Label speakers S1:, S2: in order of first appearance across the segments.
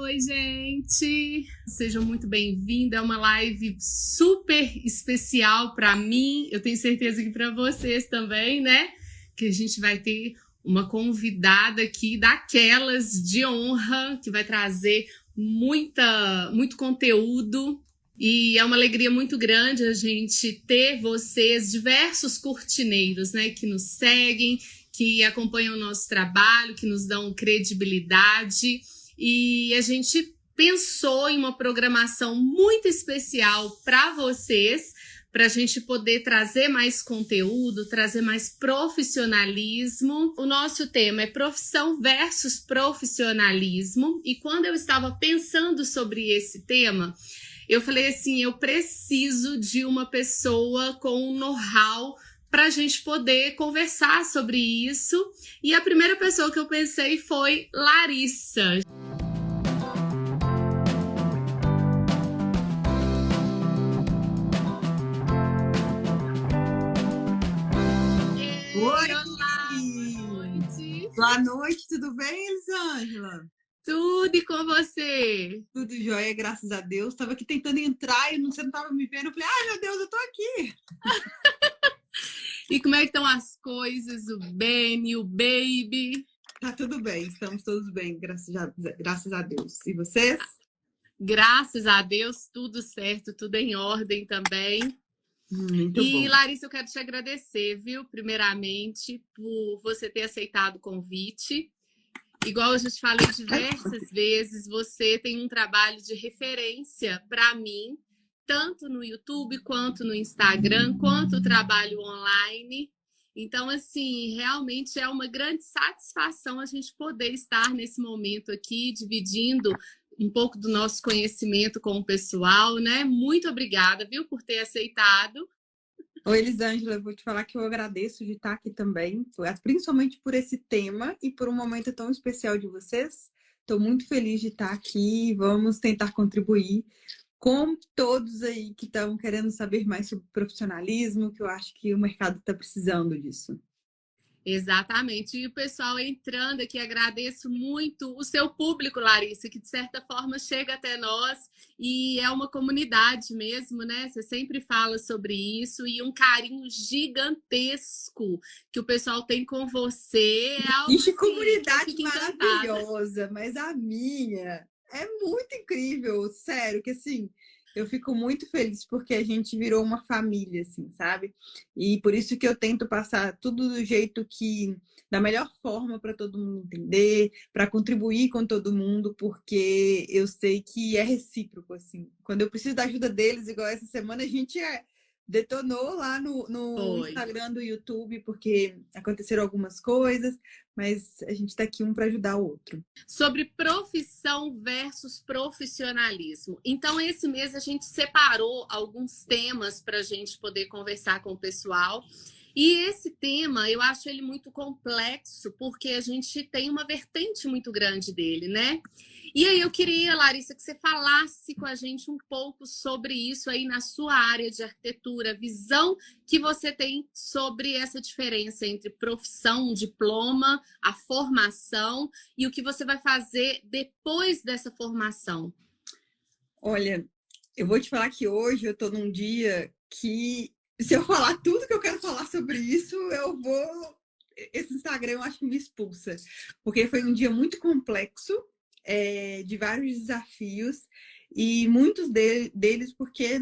S1: Oi, gente! Sejam muito bem-vindos. É uma live super especial para mim. Eu tenho certeza que para vocês também, né? Que a gente vai ter uma convidada aqui daquelas de honra, que vai trazer muito conteúdo. E é uma alegria muito grande a gente ter vocês, diversos cortineiros, né? Que nos seguem, que acompanham o nosso trabalho, que nos dão credibilidade. E a gente pensou em uma programação muito especial para vocês, para a gente poder trazer mais conteúdo, trazer mais profissionalismo. O nosso tema é profissão versus profissionalismo. E quando eu estava pensando sobre esse tema, eu falei assim, eu preciso de uma pessoa com um know-how para a gente poder conversar sobre isso. E a primeira pessoa que eu pensei foi Larissa.
S2: Oi!
S1: Olá, boa noite.
S2: Boa noite, tudo bem, Elisângela?
S1: Tudo e com você?
S2: Tudo jóia, graças a Deus. Estava aqui tentando entrar e você não estava me vendo. Eu falei, ai meu Deus, eu tô aqui.
S1: E como é que estão as coisas? O Benny, o Baby?
S2: Tá tudo bem, estamos todos bem, graças a Deus. E vocês?
S1: Graças a Deus, tudo certo, tudo em ordem também.
S2: Muito
S1: E,
S2: bom.
S1: Larissa, eu quero te agradecer, viu? Primeiramente, por você ter aceitado o convite. Igual eu já te falei diversas vezes, você tem um trabalho de referência para mim, tanto no YouTube, quanto no Instagram, quanto o trabalho online. Então, assim, realmente é uma grande satisfação a gente poder estar nesse momento aqui, dividindo um pouco do nosso conhecimento com o pessoal, né? Muito obrigada, viu, por ter aceitado.
S2: Oi, Elisângela, eu vou te falar que eu agradeço de estar aqui também, principalmente por esse tema e por um momento tão especial de vocês. Estou muito feliz de estar aqui, vamos tentar contribuir com todos aí que estão querendo saber mais sobre profissionalismo, que eu acho que o mercado está precisando disso.
S1: Exatamente. E o pessoal entrando aqui, agradeço muito o seu público, Larissa, que de certa forma chega até nós e é uma comunidade mesmo, né? Você sempre fala sobre isso e um carinho gigantesco que o pessoal tem com você. É algo
S2: Ixi,
S1: assim, que eu
S2: comunidade
S1: fico encantada.
S2: maravilhosa, mas a minha é muito incrível, sério, que assim, eu fico muito feliz porque a gente virou uma família, assim, sabe? E por isso que eu tento passar tudo do jeito que, da melhor forma para todo mundo entender, para contribuir com todo mundo, porque eu sei que é recíproco, assim. Quando eu preciso da ajuda deles, igual essa semana, a gente detonou lá no
S1: Foi.
S2: Instagram do YouTube, porque aconteceram algumas coisas, mas a gente está aqui um para ajudar o outro.
S1: Sobre profissão versus profissionalismo. Então, esse mês a gente separou alguns temas para a gente poder conversar com o pessoal. E esse tema, eu acho ele muito complexo, porque a gente tem uma vertente muito grande dele, né? E aí eu queria, Larissa, que você falasse com a gente um pouco sobre isso aí na sua área de arquitetura, visão que você tem sobre essa diferença entre profissão, diploma, a formação e o que você vai fazer depois dessa formação.
S2: Olha, eu vou te falar que hoje eu estou num dia que, se eu falar tudo que eu quero falar sobre isso, eu vou... Esse Instagram eu acho que me expulsa, porque foi um dia muito complexo, de vários desafios, e muitos deles porque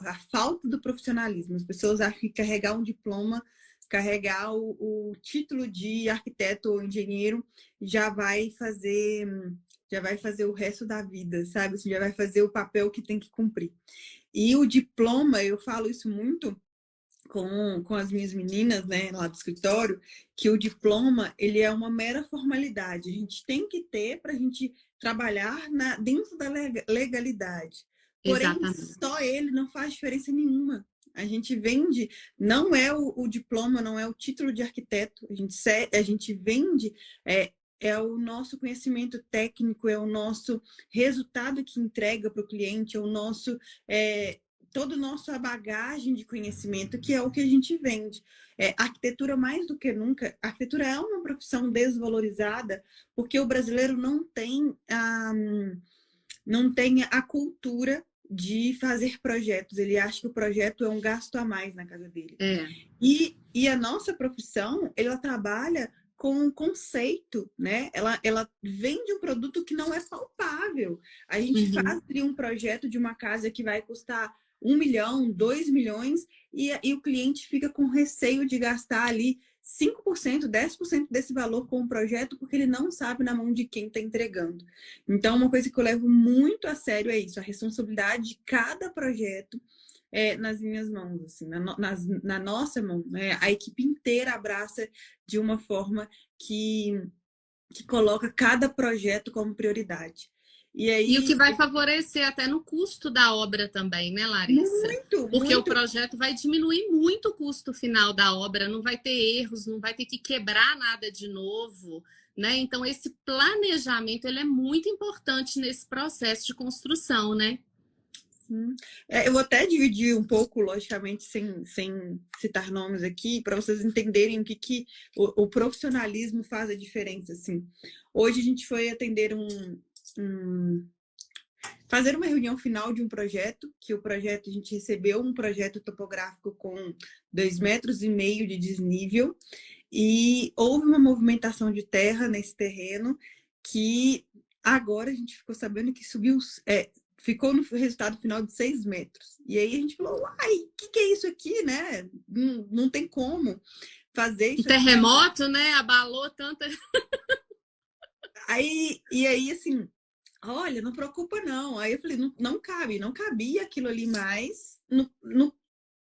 S2: a falta do profissionalismo. As pessoas acham que carregar um diploma, carregar o título de arquiteto ou engenheiro já vai fazer o resto da vida, sabe? Você já vai fazer o papel que tem que cumprir. E o diploma, eu falo isso muito com as minhas meninas, né, lá do escritório, que o diploma, ele é uma mera formalidade. A gente tem que ter para a gente trabalhar dentro da legalidade. Porém,
S1: Exatamente.
S2: só ele não faz diferença nenhuma. A gente vende, não é o diploma, não é o título de arquiteto. A gente vende, é o nosso conhecimento técnico, é o nosso resultado que entrega para o cliente, é o nosso toda a nossa bagagem de conhecimento, que é o que a gente vende. Arquitetura, mais do que nunca, a arquitetura é uma profissão desvalorizada, porque o brasileiro não tem a cultura de fazer projetos. Ele acha que o projeto é um gasto a mais na casa dele. E a nossa profissão, ela trabalha com um conceito, né? Ela vende um produto que não é palpável. A gente faz ali um projeto de uma casa que vai custar 1 milhão, 2 milhões, e o cliente fica com receio de gastar ali 5%, 10% desse valor com o projeto, porque ele não sabe na mão de quem está entregando. Então, uma coisa que eu levo muito a sério é isso, a responsabilidade de cada projeto nas minhas mãos, assim, na nossa mão, né? A equipe inteira abraça de uma forma que coloca cada projeto como prioridade.
S1: E o que vai favorecer até no custo da obra também, né, Larissa? Porque o projeto vai diminuir muito o custo final da obra, não vai ter erros, não vai ter que quebrar nada de novo, né? Então, esse planejamento ele é muito importante nesse processo de construção, né?
S2: Eu vou até dividir um pouco, logicamente, sem citar nomes aqui, para vocês entenderem o que o profissionalismo faz a diferença. Assim. Hoje a gente foi atender fazer uma reunião final de um projeto, que o projeto, a gente recebeu um projeto topográfico com 2,5 metros de desnível, e houve uma movimentação de terra nesse terreno que agora a gente ficou sabendo que ficou no resultado final de 6 metros. E aí a gente falou, uai, o que é isso aqui, né? Não tem como fazer isso.
S1: O terremoto, né? Abalou tanta...
S2: E aí, assim, olha, não preocupa não. Aí eu falei, não cabia aquilo ali mais no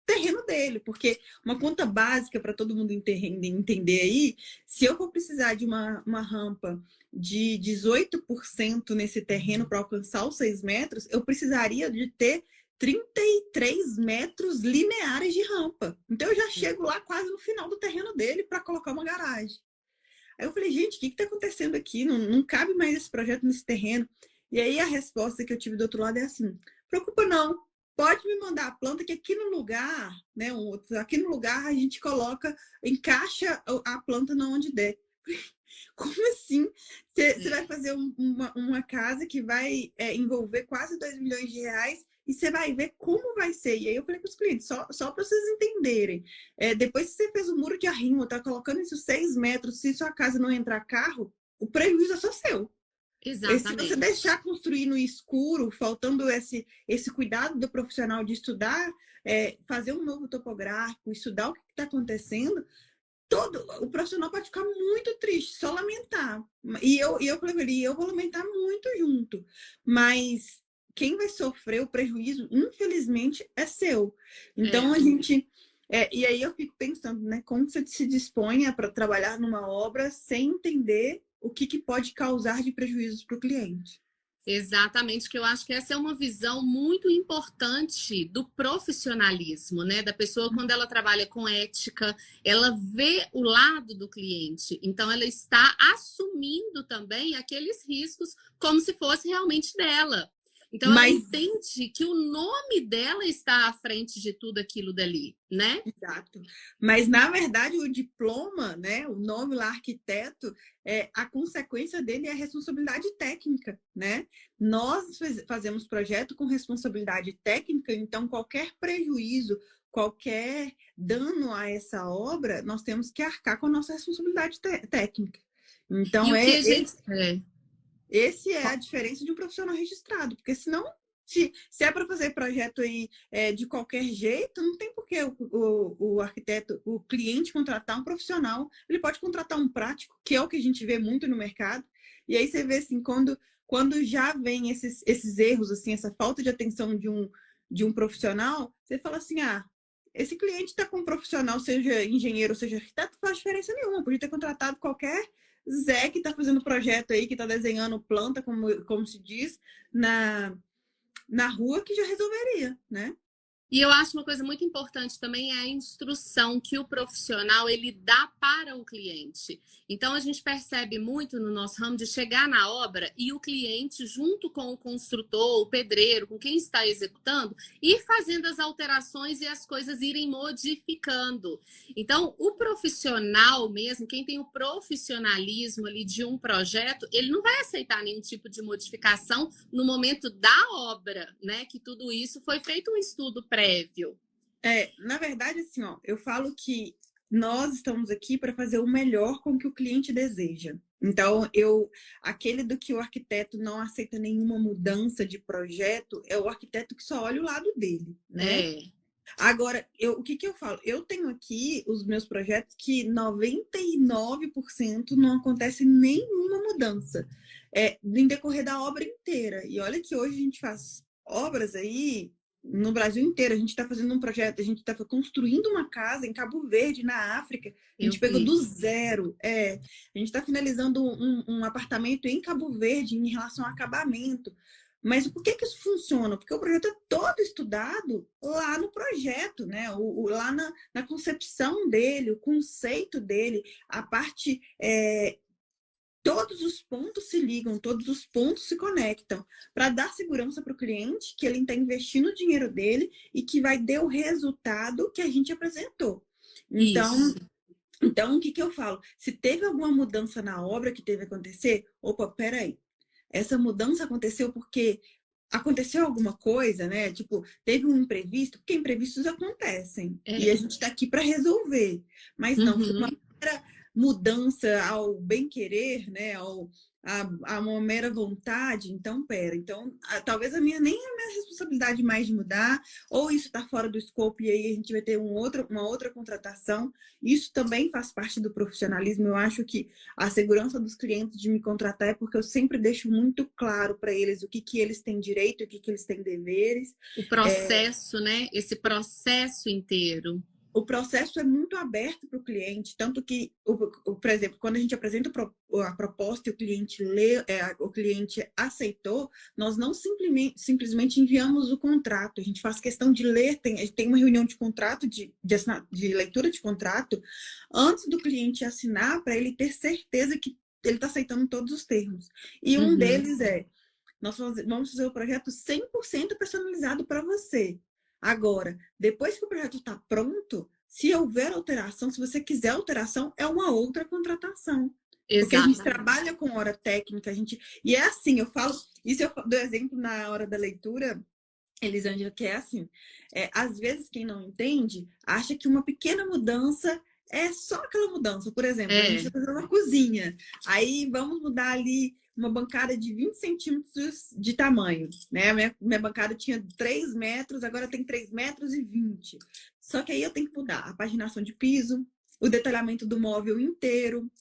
S2: terreno dele, porque uma conta básica para todo mundo entender aí, se eu for precisar de uma rampa de 18% nesse terreno para alcançar os 6 metros, eu precisaria de ter 33 metros lineares de rampa. Então eu já chego lá quase no final do terreno dele para colocar uma garagem. Aí eu falei, gente, o que está acontecendo aqui? Não cabe mais esse projeto nesse terreno. E aí a resposta que eu tive do outro lado é assim, preocupa não, pode me mandar a planta que aqui no lugar, né, aqui no lugar a gente encaixa a planta na onde der. Como assim? Você vai fazer uma casa que vai envolver quase 2 milhões de reais e você vai ver como vai ser. E aí eu falei para os clientes, só para vocês entenderem. Depois que você fez o muro de arrimo, tá colocando isso 6 metros, se sua casa não entrar carro, o prejuízo é só seu.
S1: Exatamente.
S2: Se você deixar construir no escuro, faltando esse cuidado do profissional de estudar, fazer um novo topográfico, estudar o que está acontecendo, o profissional pode ficar muito triste, só lamentar. E eu falei, eu vou lamentar muito junto. Mas quem vai sofrer o prejuízo, infelizmente, é seu. Então, a gente... e aí eu fico pensando, né? Como você se dispõe para trabalhar numa obra sem entender o que pode causar de prejuízos para o cliente.
S1: Exatamente, que eu acho que essa é uma visão muito importante do profissionalismo, né? Da pessoa quando ela trabalha com ética, ela vê o lado do cliente, então ela está assumindo também aqueles riscos como se fosse realmente dela. Então ela entende que o nome dela está à frente de tudo aquilo dali, né?
S2: Exato. Mas, na verdade, o diploma, né, o nome lá, arquiteto, a consequência dele é a responsabilidade técnica, né? Nós fazemos projeto com responsabilidade técnica, então qualquer prejuízo, qualquer dano a essa obra, nós temos que arcar com a nossa responsabilidade técnica. Então, esse é a diferença de um profissional registrado, porque senão, se é para fazer projeto aí de qualquer jeito, não tem por que o arquiteto, o cliente contratar um profissional. Ele pode contratar um prático, que é o que a gente vê muito no mercado. E aí você vê assim, quando já vem esses erros, assim, essa falta de atenção de um profissional, você fala assim, esse cliente está com um profissional, seja engenheiro, seja arquiteto, não faz diferença nenhuma. Podia ter contratado qualquer Zé que está fazendo projeto aí, que está desenhando planta, como se diz, na rua, que já resolveria, né?
S1: E eu acho uma coisa muito importante também é a instrução que o profissional ele dá para o cliente. Então a gente percebe muito no nosso ramo de chegar na obra e o cliente, junto com o construtor, o pedreiro, com quem está executando, ir fazendo as alterações e as coisas irem modificando. Então, o profissional mesmo, quem tem o profissionalismo ali de um projeto, ele não vai aceitar nenhum tipo de modificação no momento da obra, né? Que tudo isso foi feito um estudo prévio.
S2: Na verdade, assim, ó, eu falo que nós estamos aqui para fazer o melhor com o que o cliente deseja. Então, aquele do que o arquiteto não aceita nenhuma mudança de projeto, é o arquiteto que só olha o lado dele, né?
S1: É.
S2: Agora, o que eu falo? Eu tenho aqui os meus projetos que 99% não acontece nenhuma mudança em decorrer da obra inteira. E olha que hoje a gente faz obras aí no Brasil inteiro. A gente está fazendo um projeto, a gente está construindo uma casa em Cabo Verde, na África. A
S1: Eu
S2: gente pegou
S1: vi.
S2: do zero. A gente está finalizando um apartamento em Cabo Verde em relação ao acabamento. Mas por que isso funciona? Porque o projeto é todo estudado lá no projeto, né? Lá na concepção dele, o conceito dele, a parte. Todos os pontos se ligam, todos os pontos se conectam para dar segurança para o cliente que ele está investindo o dinheiro dele e que vai dar o resultado que a gente apresentou.
S1: Isso.
S2: Então, o que eu falo? Se teve alguma mudança na obra que teve que acontecer, opa, peraí. Essa mudança aconteceu porque aconteceu alguma coisa, né? Tipo, teve um imprevisto, porque imprevistos acontecem. E a gente está aqui para resolver. Mas não, foi uma mera mudança ao bem-querer, né? A uma mera vontade. Então, pera. Então, talvez nem é a minha responsabilidade mais de mudar, ou isso está fora do escopo e aí a gente vai ter uma outra contratação. Isso também faz parte do profissionalismo. Eu acho que a segurança dos clientes de me contratar é porque eu sempre deixo muito claro para eles o que eles têm direito, o que eles têm deveres.
S1: O processo, né? Esse processo inteiro.
S2: O processo é muito aberto para o cliente, tanto que, por exemplo, quando a gente apresenta a proposta e o cliente lê, o cliente aceitou, nós não simplesmente enviamos o contrato, a gente faz questão de ler, tem uma reunião de contrato, de leitura de contrato, antes do cliente assinar, para ele ter certeza que ele está aceitando todos os termos. E um deles nós vamos fazer o projeto 100% personalizado para você. Agora, depois que o projeto está pronto, se houver alteração, se você quiser alteração, é uma outra contratação.
S1: Exatamente.
S2: Porque a gente trabalha com hora técnica, e é assim, eu falo, isso eu dou exemplo na hora da leitura, Elisângela, que é assim, às vezes quem não entende, acha que uma pequena mudança é só aquela mudança. Por exemplo, a gente está fazendo uma cozinha, aí vamos mudar ali uma bancada de 20 centímetros de tamanho, né? Minha bancada tinha 3 metros, agora tem 3 metros e 20. Só que aí eu tenho que mudar a paginação de piso, o detalhamento do móvel inteiro,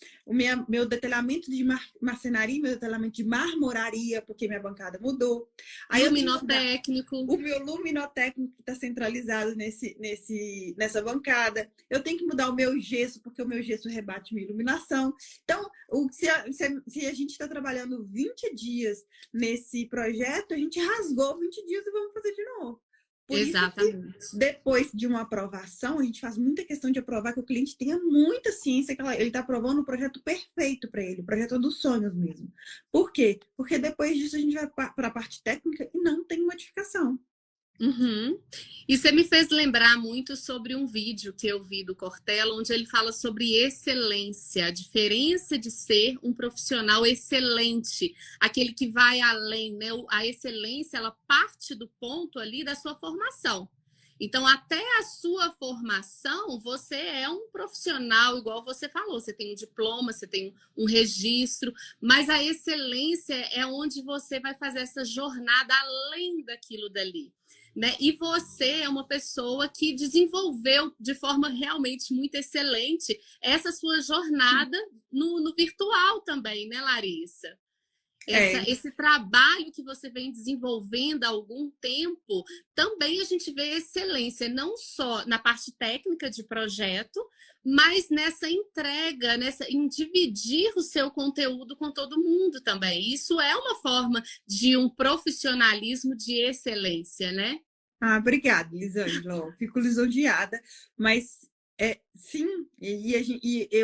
S2: meu detalhamento de marcenaria, meu detalhamento de marmoraria, porque minha bancada mudou. Aí
S1: luminotécnico.
S2: O meu luminotécnico que está centralizado nessa bancada. Eu tenho que mudar o meu gesso, porque o meu gesso rebate minha iluminação. Então, se a gente está trabalhando 20 dias nesse projeto, a gente rasgou 20 dias e vamos fazer de novo. Por
S1: Exatamente.
S2: Isso que, depois de uma aprovação, a gente faz muita questão de aprovar que o cliente tenha muita ciência que ele está aprovando o projeto perfeito para ele, o projeto dos sonhos mesmo. Por quê? Porque depois disso a gente vai para a parte técnica e não tem modificação.
S1: E você me fez lembrar muito sobre um vídeo que eu vi do Cortella, onde ele fala sobre excelência, a diferença de ser um profissional excelente, aquele que vai além, né? A excelência, ela parte do ponto ali da sua formação. Então, até a sua formação, você é um profissional, igual você falou, você tem um diploma, você tem um registro, mas a excelência é onde você vai fazer essa jornada além daquilo dali. Né? E você é uma pessoa que desenvolveu de forma realmente muito excelente essa sua jornada no virtual também, né, Larissa? Esse trabalho que você vem desenvolvendo há algum tempo, também a gente vê excelência, não só na parte técnica de projeto, mas nessa entrega, em dividir o seu conteúdo com todo mundo também. Isso é uma forma de um profissionalismo de excelência, né?
S2: Ah, obrigada, Lisângela. Ó, fico lisonjeada, mas sim, e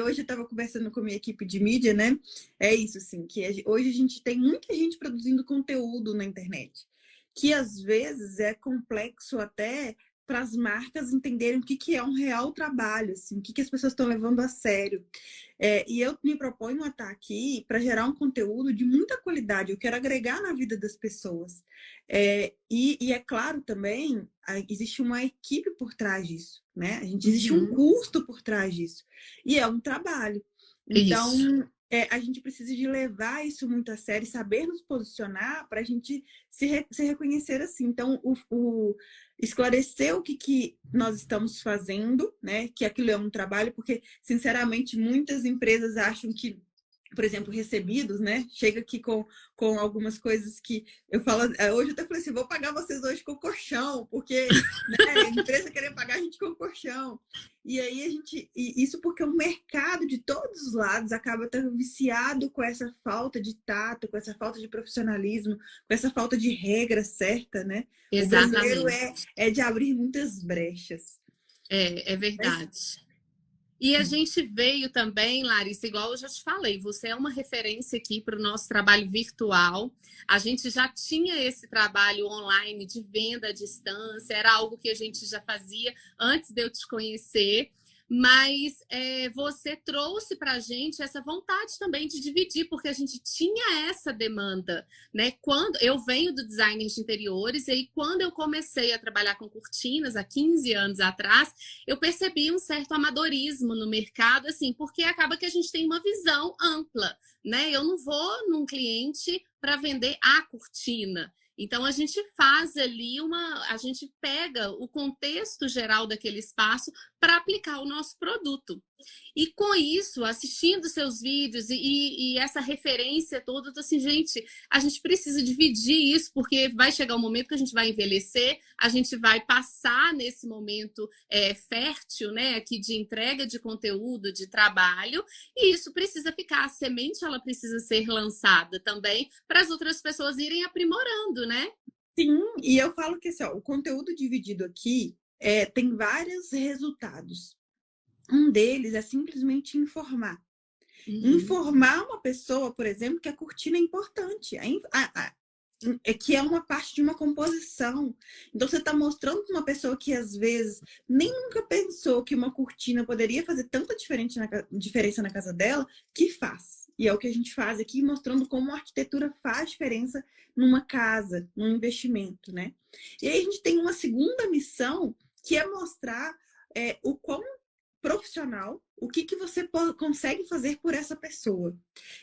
S2: hoje eu estava conversando com a minha equipe de mídia, né? É isso, sim, que hoje a gente tem muita gente produzindo conteúdo na internet, que às vezes é complexo até para as marcas entenderem o que, que é um real trabalho, assim, o que, que as pessoas estão levando a sério. E eu me proponho a estar aqui para gerar um conteúdo de muita qualidade, eu quero agregar na vida das pessoas. E é claro também, existe uma equipe por trás disso, né? Existe um
S1: Uhum.
S2: custo por trás disso. E é um trabalho.
S1: Isso.
S2: Então, a gente precisa de levar isso muito a sério, saber nos posicionar para a gente se reconhecer assim. Então, esclarecer o que, que nós estamos fazendo, né? Que aquilo é um trabalho, porque, sinceramente, muitas empresas acham que, por exemplo, recebidos, né? Chega aqui com algumas coisas que eu falo. Hoje eu até falei assim: vou pagar vocês hoje com colchão, porque, né, a empresa querer pagar a gente com colchão. E aí isso porque o mercado de todos os lados acaba estando viciado com essa falta de tato, com essa falta de profissionalismo, com essa falta de regra certa, né? O brasileiro
S1: Exatamente.
S2: é de abrir muitas brechas.
S1: É
S2: Mas
S1: verdade. E a gente veio também, Larissa, igual eu já te falei, você é uma referência aqui para o nosso trabalho virtual. A gente já tinha esse trabalho online de venda à distância, era algo que a gente já fazia antes de eu te conhecer. Mas você trouxe para a gente essa vontade também de dividir, porque a gente tinha essa demanda, né? Quando eu venho do design de interiores, e aí quando eu comecei a trabalhar com cortinas há 15 anos atrás, eu percebi um certo amadorismo no mercado, assim, porque acaba que a gente tem uma visão ampla, né? Eu não vou num cliente para vender a cortina. Então a gente faz ali a gente pega o contexto geral daquele espaço para aplicar o nosso produto. E com isso, assistindo seus vídeos e essa referência toda, eu tô assim, gente, a gente precisa dividir isso, porque vai chegar um momento que a gente vai envelhecer, a gente vai passar nesse momento fértil, né, aqui de entrega de conteúdo, de trabalho, e isso precisa ficar, a semente ela precisa ser lançada também para as outras pessoas irem aprimorando, né?
S2: sim, e eu falo que assim, ó, o conteúdo dividido aqui tem vários resultados. Um deles é simplesmente informar.
S1: Uhum.
S2: Informar uma pessoa, por exemplo, que a cortina é importante, que é uma parte de uma composição. Então, você está mostrando para uma pessoa que, às vezes, nem nunca pensou que uma cortina poderia fazer tanta diferença na casa dela, que faz. E é o que a gente faz aqui, mostrando como a arquitetura faz diferença numa casa, num investimento, né? E aí a gente tem uma segunda missão, que é mostrar o quão profissional, o que, que você consegue fazer por essa pessoa.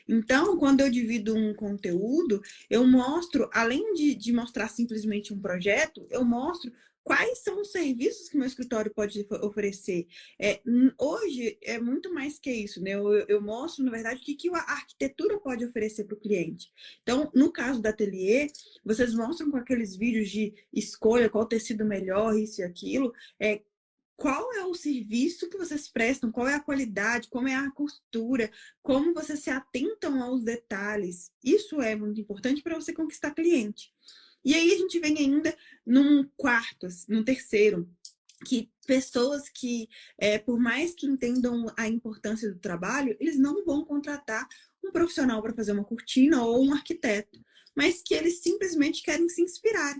S2: Então, quando eu divido um conteúdo, eu mostro, além de mostrar simplesmente um projeto, eu mostro quais são os serviços que meu escritório pode oferecer. Hoje é muito mais que isso, né? Eu mostro, na verdade, o que, que a arquitetura pode oferecer para o cliente. Então, no caso da ateliê, vocês mostram com aqueles vídeos de escolha, qual tecido melhor, isso e aquilo, qual é o serviço que vocês prestam, qual é a qualidade, como é a costura, como vocês se atentam aos detalhes. Isso é muito importante para você conquistar cliente. E aí a gente vem ainda num quarto, num terceiro, que pessoas que, por mais que entendam a importância do trabalho, eles não vão contratar um profissional para fazer uma cortina ou um arquiteto, mas que eles simplesmente querem se inspirar.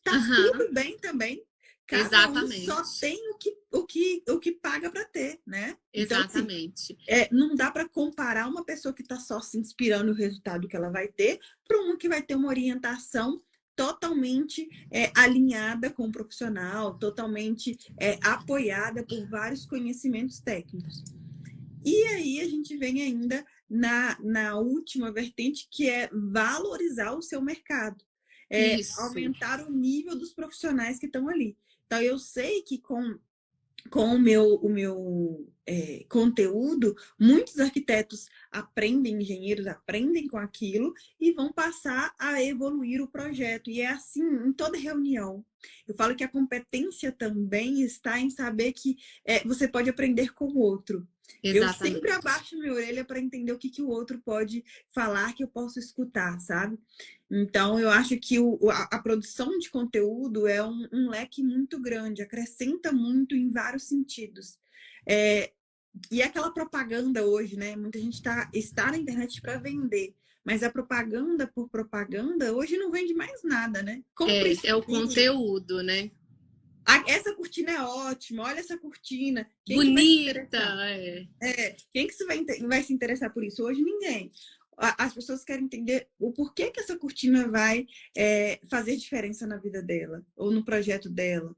S2: Tá
S1: Uhum.
S2: tudo bem também. Cada um só
S1: Exatamente.
S2: tem o que paga para ter, né? Então, assim,
S1: Exatamente.
S2: não dá para comparar uma pessoa que está só se inspirando no resultado que ela vai ter para uma que vai ter uma orientação totalmente alinhada com o profissional, totalmente apoiada por vários conhecimentos técnicos. E aí a gente vem ainda na última vertente, que é valorizar o seu mercado,
S1: Isso.
S2: aumentar o nível dos profissionais que estão ali. Então, eu sei que com o meu conteúdo, muitos arquitetos aprendem, engenheiros aprendem com aquilo e vão passar a evoluir o projeto. E é assim em toda reunião. Eu falo que a competência também está em saber que você pode aprender com o outro. Eu
S1: Exatamente.
S2: sempre abaixo minha orelha para entender o que o outro pode falar que eu posso escutar, sabe? Então, eu acho que a produção de conteúdo é um leque muito grande, acrescenta muito em vários sentidos. E aquela propaganda hoje, né? Muita gente está na internet para vender, mas a propaganda por propaganda hoje não vende mais nada, né? Compre isso
S1: É o
S2: aqui.
S1: conteúdo, né?
S2: Essa cortina é ótima, olha essa cortina. Quem que vai se
S1: Bonita,
S2: interessar?
S1: é.
S2: Quem que vai se interessar por isso? Hoje ninguém. As pessoas querem entender o porquê que essa cortina vai fazer diferença na vida dela ou no projeto dela,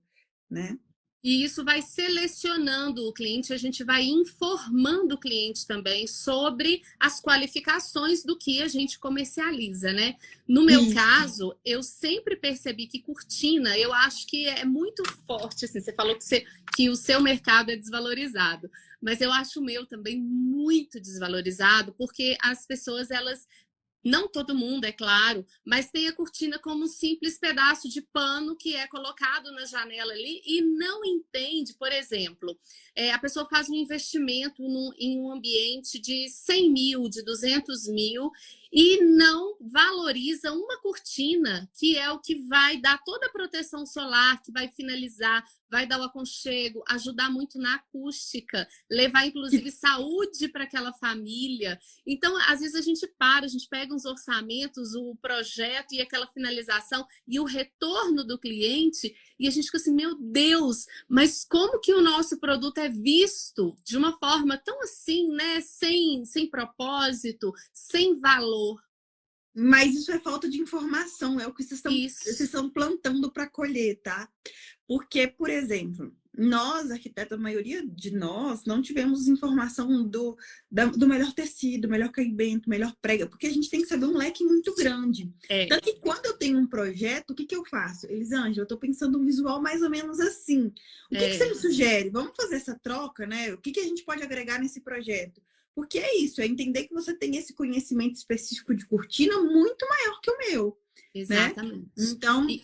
S2: né?
S1: E isso vai selecionando o cliente, a gente vai informando o cliente também sobre as qualificações do que a gente comercializa, né? No meu
S2: Isso.
S1: caso, eu sempre percebi que cortina, eu acho que é muito forte, assim, você falou que o seu mercado é desvalorizado, mas eu acho o meu também muito desvalorizado, porque as pessoas, elas não todo mundo, é claro, mas tem a cortina como um simples pedaço de pano que é colocado na janela ali e não entende, por exemplo, a pessoa faz um investimento em um ambiente de 100 mil, de 200 mil e não valoriza uma cortina, que é o que vai dar toda a proteção solar, que vai finalizar, vai dar o aconchego, ajudar muito na acústica, levar inclusive saúde para aquela família. Então, às vezes a gente pega uns orçamentos, o projeto e aquela finalização e o retorno do cliente e a gente fica assim, meu Deus, mas como que o nosso produto é visto de uma forma tão assim, né, sem propósito, sem valor?
S2: Mas isso é falta de informação, é o que vocês
S1: Isso.
S2: estão plantando para colher, tá? Porque, por exemplo, nós, arquitetos, a maioria de nós, não tivemos informação do melhor tecido, melhor caimento, melhor prega, porque a gente tem que saber um leque muito grande.
S1: É.
S2: Tanto que quando eu tenho um projeto, o que eu faço? Elisângela, eu estou pensando um visual mais ou menos assim. O que você me sugere? Vamos fazer essa troca, né? O que a gente pode agregar nesse projeto? Porque é isso, é entender que você tem esse conhecimento específico de cortina muito maior que o meu, né?
S1: Exatamente.
S2: Então,
S1: E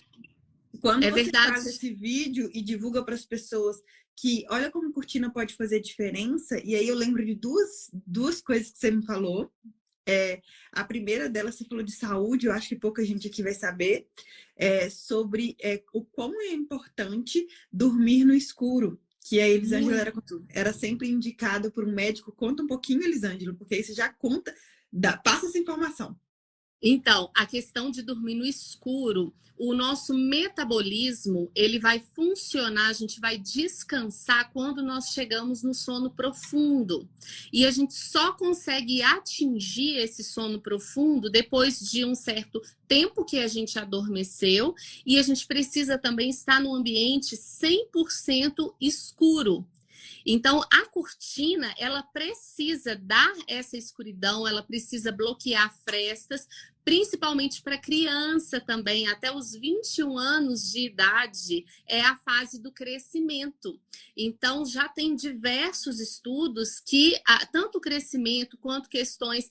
S2: quando
S1: é
S2: você
S1: verdade.
S2: faz esse vídeo e divulga para as pessoas que olha como cortina pode fazer diferença, e aí eu lembro de duas coisas que você me falou. A primeira delas, você falou de saúde, eu acho que pouca gente aqui vai saber, sobre o quão é importante dormir no escuro. Que a Elisângela
S1: Muito.
S2: era sempre indicada por um médico. Conta um pouquinho, Elisângela, porque aí você já conta, passa essa informação.
S1: Então, a questão de dormir no escuro, o nosso metabolismo, ele vai funcionar, a gente vai descansar quando nós chegamos no sono profundo. E a gente só consegue atingir esse sono profundo depois de um certo tempo que a gente adormeceu, e a gente precisa também estar num ambiente 100% escuro. Então, a cortina, ela precisa dar essa escuridão, ela precisa bloquear frestas, principalmente para criança também, até os 21 anos de idade, é a fase do crescimento. Então, já tem diversos estudos que tanto o crescimento quanto questões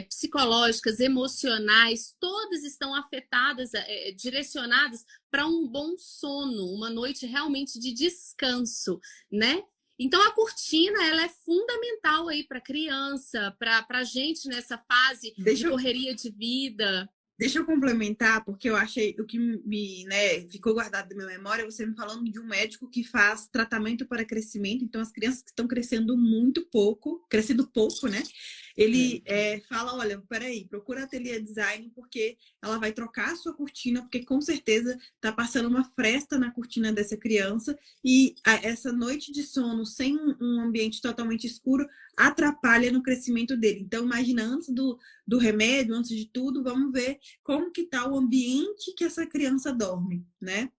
S1: psicológicas, emocionais, todas estão afetadas, direcionadas para um bom sono, uma noite realmente de descanso, né? Então a cortina, ela é fundamental aí para criança, para a gente nessa fase de correria de vida.
S2: Deixa eu complementar, porque eu achei o que ficou guardado da minha memória, você me falando de um médico que faz tratamento para crescimento, então as crianças que estão crescendo crescendo pouco, né? Ele fala, olha, peraí, procura ateliê design, porque ela vai trocar a sua cortina, porque com certeza está passando uma fresta na cortina dessa criança, e essa noite de sono sem um ambiente totalmente escuro atrapalha no crescimento dele. Então, imagina, antes do remédio, antes de tudo, vamos ver como que está o ambiente que essa criança dorme, né?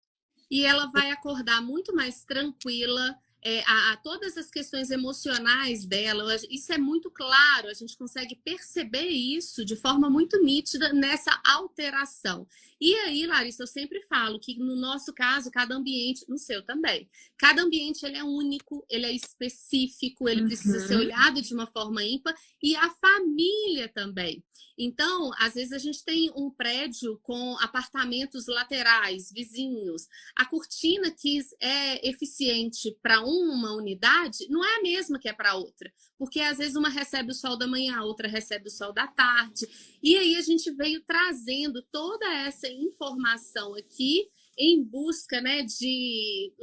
S1: E ela vai acordar muito mais tranquila, a todas as questões emocionais dela, isso é muito claro, a gente consegue perceber isso de forma muito nítida nessa alteração. E aí, Larissa, eu sempre falo que no nosso caso, cada ambiente, no seu também, cada ambiente ele é único, ele é específico, ele precisa ser olhado de uma forma ímpar, e a família também. Então, às vezes a gente tem um prédio com apartamentos laterais, vizinhos. A cortina que é eficiente para uma unidade não é a mesma que é para outra, porque às vezes uma recebe o sol da manhã, a outra recebe o sol da tarde. E aí a gente veio trazendo toda essa informação aqui em busca, né, de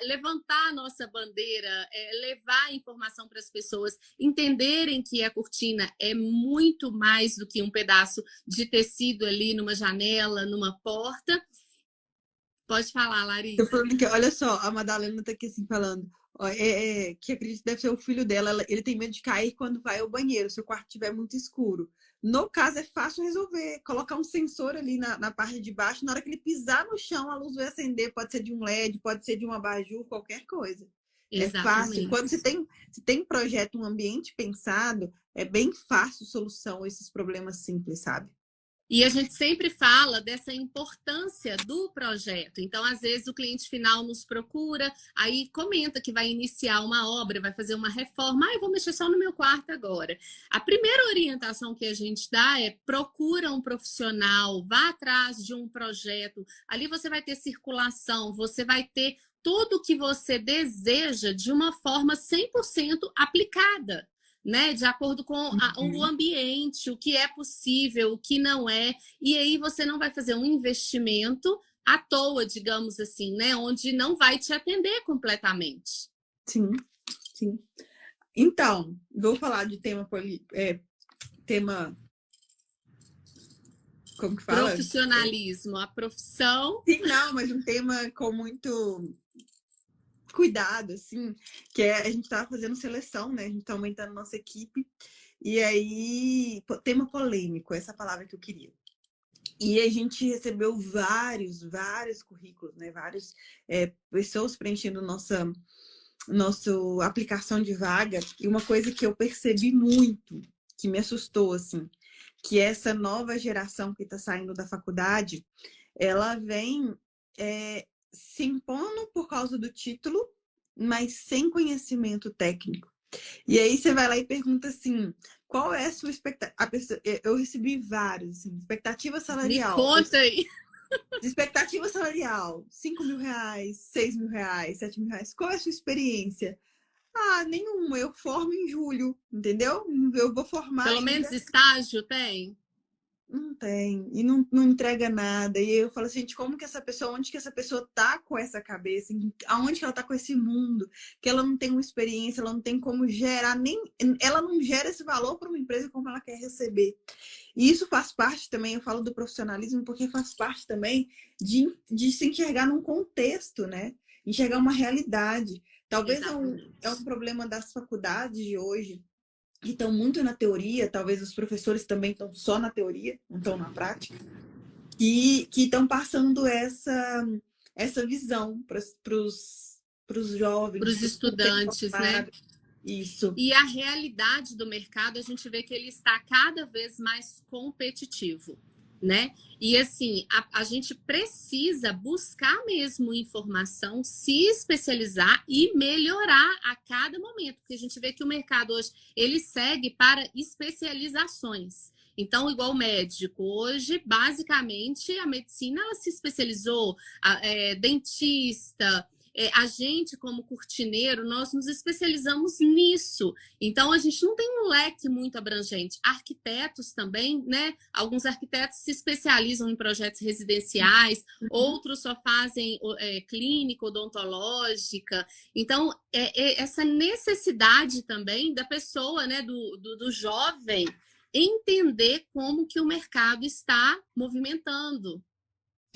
S1: levantar a nossa bandeira, levar a informação para as pessoas entenderem que a cortina é muito mais do que um pedaço de tecido ali numa janela, numa porta. Pode falar,
S2: Tô
S1: Larissa.
S2: falando que, olha só, a Madalena tá aqui assim falando, ó, que acredito que deve ser o filho dela, ele tem medo de cair quando vai ao banheiro, se o quarto estiver muito escuro. No caso, é fácil resolver, colocar um sensor ali na parte de baixo, na hora que ele pisar no chão, a luz vai acender, pode ser de um LED, pode ser de um abajur, qualquer coisa. É fácil.
S1: Exatamente.
S2: Quando se tem projeto, um ambiente pensado, é bem fácil solução a esses problemas simples, sabe?
S1: E a gente sempre fala dessa importância do projeto. Então, às vezes, o cliente final nos procura, aí comenta que vai iniciar uma obra, vai fazer uma reforma. Ah, eu vou mexer só no meu quarto agora. A primeira orientação que a gente dá é procura um profissional, vá atrás de um projeto. Ali você vai ter circulação, você vai ter tudo o que você deseja de uma forma 100% aplicada, né? De acordo com o ambiente, o que é possível, o que não é. E aí você não vai fazer um investimento à toa, digamos assim, né? Onde não vai te atender completamente.
S2: Sim, sim. Então, vou falar de tema, como que fala?
S1: Profissionalismo, a profissão.
S2: Sim, não, mas um tema com muito cuidado, assim, que é a gente tá fazendo seleção, né? A gente tá aumentando nossa equipe. E aí, tema polêmico, essa palavra que eu queria. E a gente recebeu vários currículos, né? Várias pessoas preenchendo nossa aplicação de vaga. E uma coisa que eu percebi muito, que me assustou, assim, que essa nova geração que está saindo da faculdade, ela vem se impondo por causa do título, mas sem conhecimento técnico. E aí você vai lá e pergunta assim, qual é a sua expectativa? Eu recebi vários, assim, expectativa
S1: Me
S2: salarial.
S1: conta aí.
S2: Expectativa salarial, R$ 5.000, R$ 6.000, R$ 7.000. Qual é a sua experiência? Ah, nenhuma. Eu formo em julho, entendeu? Eu vou formar
S1: Pelo
S2: ainda.
S1: menos estágio tem?
S2: Não tem. E não entrega nada. E eu falo assim, gente, como que essa pessoa, onde que essa pessoa tá com essa cabeça? Aonde que ela tá com esse mundo? Que ela não tem uma experiência, ela não tem como gerar, nem ela não gera esse valor para uma empresa como ela quer receber. E isso faz parte também, eu falo do profissionalismo, porque faz parte também de se enxergar num contexto, né? Enxergar uma realidade. Talvez é um problema das faculdades de hoje, que estão muito na teoria, talvez os professores também estão só na teoria, não estão na prática, e que estão passando essa visão para os jovens,
S1: Para os
S2: para os
S1: estudantes, né?
S2: Isso.
S1: E a realidade do mercado, a gente vê que ele está cada vez mais competitivo, né? E assim, a gente precisa buscar mesmo informação, se especializar e melhorar a cada momento, porque a gente vê que o mercado hoje, ele segue para especializações. Então, igual médico, hoje, basicamente, a medicina ela se especializou, dentista, a gente, como cortineiro, nós nos especializamos nisso. Então, a gente não tem um leque muito abrangente. Arquitetos também, né? Alguns arquitetos se especializam em projetos residenciais, outros só fazem clínica, odontológica. Então, essa necessidade também da pessoa, né? Do jovem, entender como que o mercado está movimentando.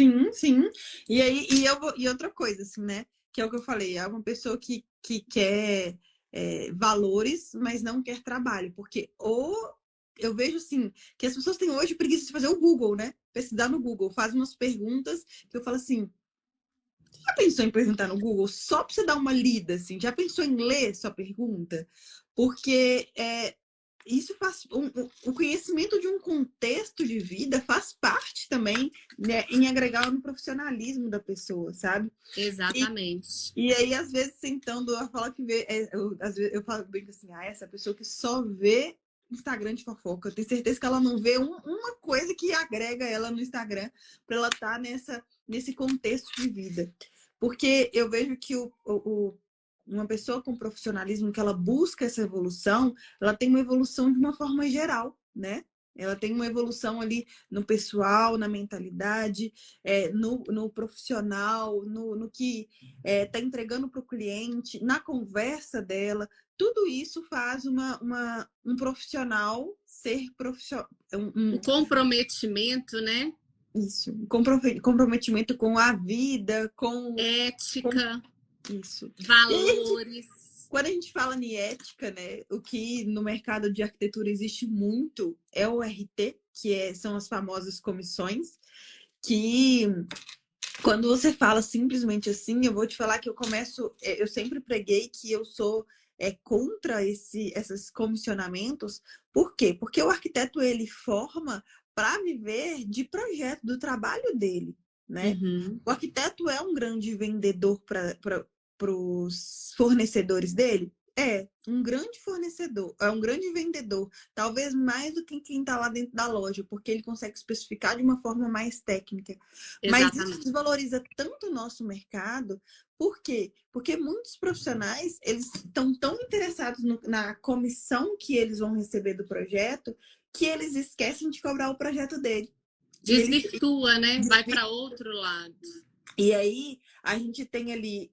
S2: Sim, sim. E aí, e outra coisa, assim, né? Que é o que eu falei, é uma pessoa que quer valores, mas não quer trabalho. Porque ou eu vejo assim, que as pessoas têm hoje preguiça de fazer o Google, né? Pesquisar no Google, faz umas perguntas que eu falo assim. Já pensou em perguntar no Google só para você dar uma lida, assim? Já pensou em ler sua pergunta? Porque isso faz o conhecimento de um contexto de vida faz parte também, né, em agregar no profissionalismo da pessoa, sabe?
S1: Exatamente.
S2: E aí, às vezes, sentando, eu falo que às vezes, eu falo bem assim, essa pessoa que só vê Instagram de fofoca, eu tenho certeza que ela não vê uma coisa que agrega ela no Instagram para ela estar nesse contexto de vida. Porque eu vejo que uma pessoa com profissionalismo que ela busca essa evolução, ela tem uma evolução de uma forma geral, né? Ela tem uma evolução ali no pessoal, na mentalidade, no profissional, no que está entregando para o cliente, na conversa dela. Tudo isso faz um profissional ser profissional.
S1: O comprometimento, né?
S2: Isso, comprometimento com a vida, com
S1: Ética,
S2: isso.
S1: valores.
S2: Quando a gente fala em ética, né, o que no mercado de arquitetura existe muito é o RT, são as famosas comissões, que quando você fala simplesmente assim, eu vou te falar que eu sempre preguei que eu sou contra esses comissionamentos. Por quê? Porque o arquiteto, ele forma para viver de projeto, do trabalho dele, né?
S1: Uhum.
S2: O arquiteto é um grande vendedor para os fornecedores dele? É um grande fornecedor, é um grande vendedor, talvez mais do que quem está lá dentro da loja, porque ele consegue especificar de uma forma mais técnica. Mas isso
S1: Exatamente.
S2: desvaloriza tanto o nosso mercado. Por quê? Porque muitos profissionais, eles estão tão interessados na comissão que eles vão receber do projeto, que eles esquecem de cobrar o projeto dele.
S1: Desvirtua, né? Vai para outro lado.
S2: E aí, a gente tem ali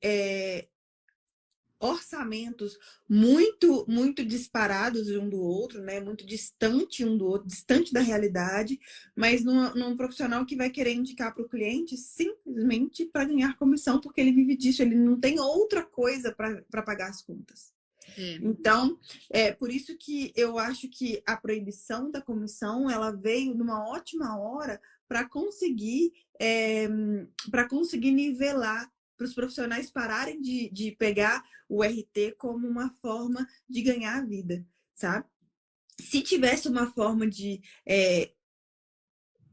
S2: orçamentos muito, muito disparados um do outro, né? Muito distante um do outro, distante da realidade, mas num profissional que vai querer indicar para o cliente simplesmente para ganhar comissão, porque ele vive disso, ele não tem outra coisa para pagar as contas. Então, é por isso que eu acho que a proibição da comissão, ela veio numa ótima hora para conseguir nivelar, para os profissionais pararem de pegar o RT como uma forma de ganhar a vida, sabe? Se tivesse uma forma de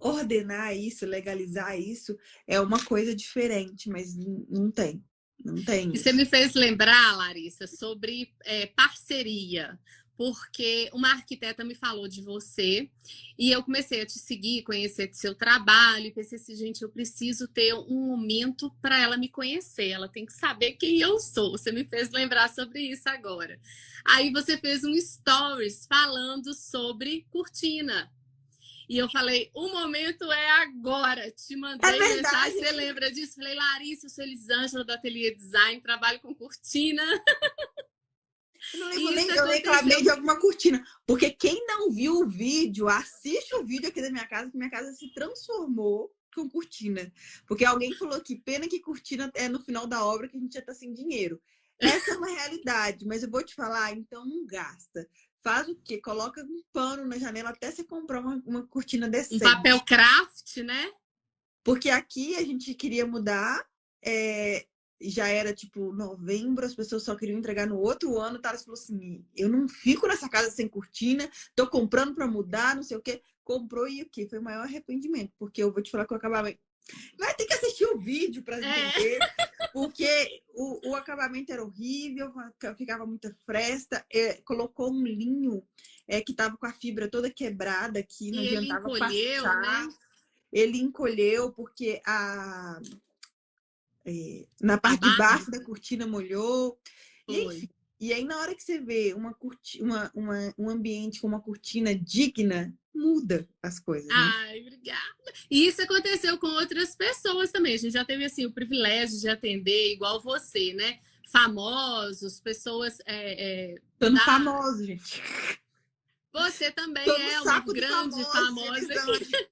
S2: ordenar isso, legalizar isso, é uma coisa diferente, mas não tem. Não tem
S1: E
S2: isso.
S1: você me fez lembrar, Larissa, sobre parceria, porque uma arquiteta me falou de você e eu comecei a te seguir, conhecer seu trabalho e pensei assim, gente, eu preciso ter um momento para ela me conhecer, ela tem que saber quem eu sou. Você me fez lembrar sobre isso agora. Aí você fez um stories falando sobre cortina. E eu falei, o momento é agora. Te mandei mensagem, você lembra disso? Falei, Larissa, eu sou Elisângela do Ateliê Design, trabalho com cortina.
S2: Eu não lembro nem, eu reclamei de alguma cortina. Porque quem não viu o vídeo, assiste o vídeo aqui da minha casa, que minha casa se transformou com cortina. Porque alguém falou que pena que cortina é no final da obra que a gente já tá sem dinheiro. Essa é uma realidade, mas eu vou te falar, então não gasta. Faz o quê? Coloca um pano na janela até você comprar uma cortina decente.
S1: Um papel craft, né?
S2: Porque aqui a gente queria mudar, já era tipo novembro, as pessoas só queriam entregar no outro ano. O Thales falou assim: eu não fico nessa casa sem cortina, tô comprando para mudar, não sei o quê. Comprou e o quê? Foi o maior arrependimento, porque eu vou te falar que o acabamento. Vai ter que assistir o vídeo para entender, porque o acabamento era horrível, ficava muita fresta, colocou um linho que tava com a fibra toda quebrada aqui, não adiantava passar. Né? Ele encolheu porque na parte de baixo da cortina molhou. E, enfim, e aí, na hora que você vê um ambiente com uma cortina digna, muda as coisas, né?
S1: Ai, obrigada. E isso aconteceu com outras pessoas também. A gente já teve assim, o privilégio de atender igual você, né? Famosos, pessoas...
S2: famoso, gente.
S1: Você também é uma grande famosa aqui.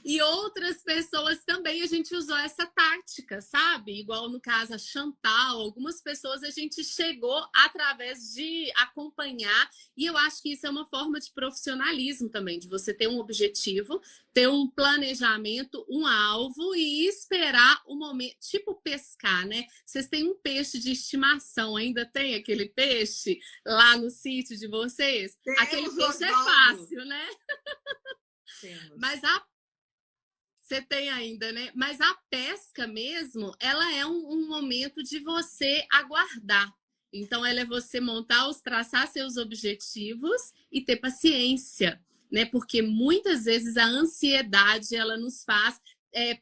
S1: E outras pessoas também a gente usou essa tática, sabe? Igual no caso a Chantal, algumas pessoas a gente chegou através de acompanhar, e eu acho que isso é uma forma de profissionalismo também, de você ter um objetivo, ter um planejamento, um alvo e esperar o momento, tipo pescar, né? Vocês têm um peixe de estimação, ainda tem aquele peixe lá no sítio de vocês? Aquele peixe é fácil, né?
S2: Temos.
S1: Mas você tem ainda, né? Mas a pesca mesmo, ela é um momento de você aguardar. Então, ela é você traçar seus objetivos e ter paciência, né? Porque muitas vezes a ansiedade, ela nos faz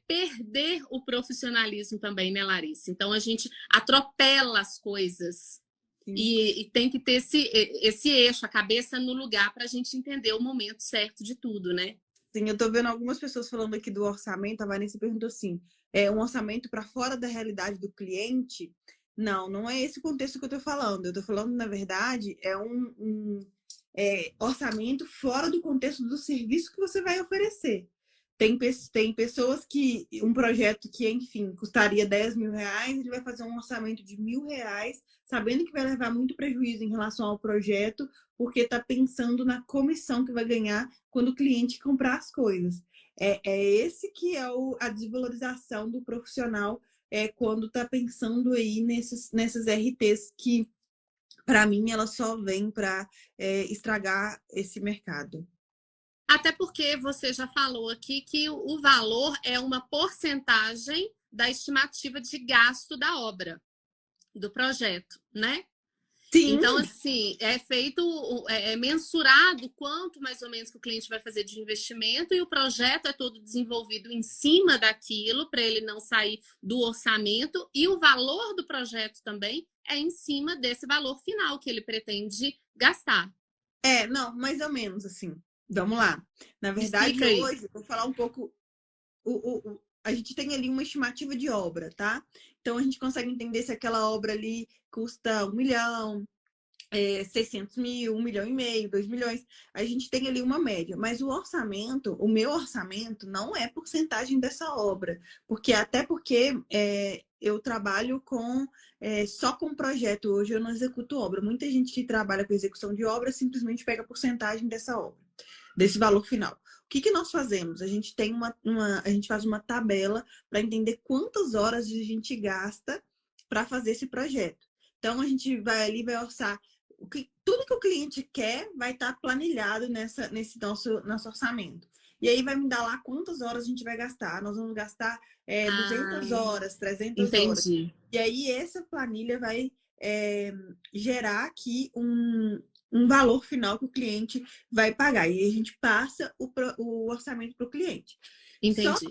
S1: perder o profissionalismo também, né, Larissa? Então a gente atropela as coisas e tem que ter esse eixo, a cabeça no lugar para a gente entender o momento certo de tudo, né?
S2: Sim, eu tô vendo algumas pessoas falando aqui do orçamento. A Vanessa perguntou assim: é um orçamento para fora da realidade do cliente? Não, não é esse o contexto que eu tô falando. Eu tô falando, na verdade, é um orçamento fora do contexto do serviço que você vai oferecer. Tem pessoas que um projeto que, enfim, custaria 10 mil reais, ele vai fazer um orçamento de R$ 1.000, sabendo que vai levar muito prejuízo em relação ao projeto, porque está pensando na comissão que vai ganhar quando o cliente comprar as coisas. É esse que é a desvalorização do profissional quando está pensando aí nessas RTs que, para mim, elas só vêm para estragar esse mercado.
S1: Até porque você já falou aqui que o valor é uma porcentagem da estimativa de gasto da obra, do projeto, né?
S2: Sim.
S1: Então, assim, é feito, mensurado quanto mais ou menos que o cliente vai fazer de investimento e o projeto é todo desenvolvido em cima daquilo para ele não sair do orçamento e o valor do projeto também é em cima desse valor final que ele pretende gastar.
S2: Não, mais ou menos assim. Vamos lá. Na verdade,
S1: Explica aí.
S2: hoje, vou falar um pouco. A gente tem ali uma estimativa de obra, tá? Então, a gente consegue entender se aquela obra ali custa 1 milhão, 600 mil, 1,5 milhão, 2 milhões. A gente tem ali uma média. Mas o meu orçamento, não é porcentagem dessa obra. Até porque eu trabalho só com projeto. Hoje eu não executo obra. Muita gente que trabalha com execução de obra simplesmente pega a porcentagem dessa obra, desse valor final. O que nós fazemos? A gente tem a gente faz uma tabela para entender quantas horas a gente gasta para fazer esse projeto. Então, a gente vai ali, vai orçar tudo que o cliente quer vai estar planilhado nesse nosso orçamento. E aí vai me dar lá quantas horas a gente vai gastar. Nós vamos gastar 200 horas, 300 horas.
S1: Entendi.
S2: E aí essa planilha vai gerar aqui um valor final que o cliente vai pagar. E aí a gente passa o orçamento para o cliente.
S1: Entendi.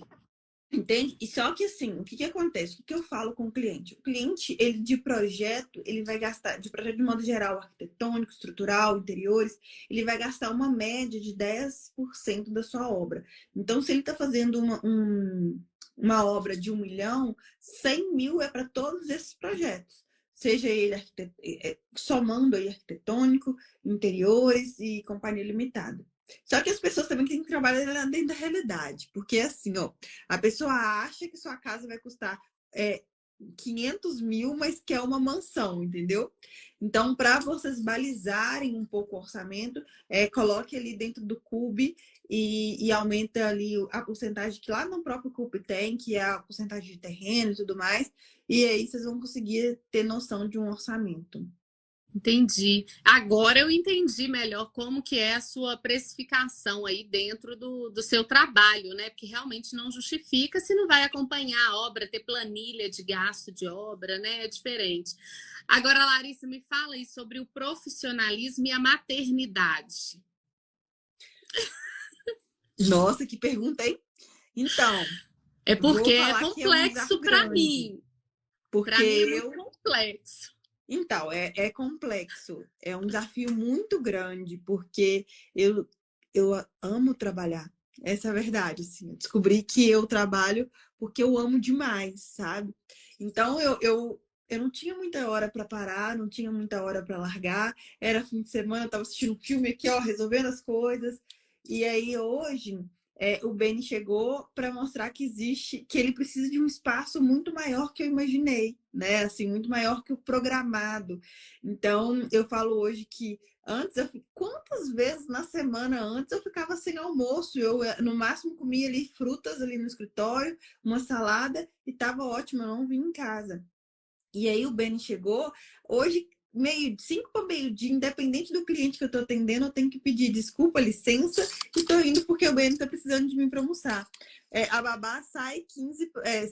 S2: Entende? E só que assim, o que acontece? O que eu falo com o cliente? O cliente, ele de projeto, ele vai gastar, de projeto de modo geral, arquitetônico, estrutural, interiores, ele vai gastar uma média de 10% da sua obra. Então, se ele está fazendo uma obra de 1 milhão, 100 mil é para todos esses projetos. Seja ele somando aí arquitetônico, interiores e companhia limitada. Só que as pessoas também têm que trabalhar dentro da realidade. Porque assim, ó, a pessoa acha que sua casa vai custar 500 mil, mas quer uma mansão, entendeu? Então, para vocês balizarem um pouco o orçamento, coloque ali dentro do CUB e aumenta ali a porcentagem que lá no próprio CUB tem, que é a porcentagem de terreno e tudo mais. E aí vocês vão conseguir ter noção de um orçamento.
S1: Entendi. Agora eu entendi melhor como que é a sua precificação aí dentro do seu trabalho, né? Porque realmente não justifica se não vai acompanhar a obra, ter planilha de gasto de obra, né? É diferente. Agora, Larissa, me fala aí sobre o profissionalismo e a maternidade.
S2: Nossa, que pergunta, hein? Então,
S1: É porque
S2: vou
S1: é
S2: falar que é um
S1: complexo
S2: desafio
S1: para
S2: grande.
S1: mim.
S2: Porque
S1: Para mim é muito complexo.
S2: Então, é complexo. É um desafio muito grande, porque eu amo trabalhar. Essa é a verdade, assim. Eu descobri que eu trabalho porque eu amo demais, sabe? Então, eu não tinha muita hora para parar, não tinha muita hora para largar. Era fim de semana, eu tava assistindo um filme aqui, ó, resolvendo as coisas. E aí, hoje, o Benny chegou para mostrar que ele precisa de um espaço muito maior que eu imaginei, né? Assim, muito maior que o programado. Então, eu falo hoje que quantas vezes na semana antes eu ficava sem almoço? Eu, no máximo, comia ali frutas ali no escritório, uma salada e tava ótimo, eu não vim em casa. E aí o Benny chegou, hoje, 5 para meio-dia, independente do cliente que eu estou atendendo, eu tenho que pedir desculpa, licença, e estou indo porque o Benny está precisando de mim para almoçar. A babá sai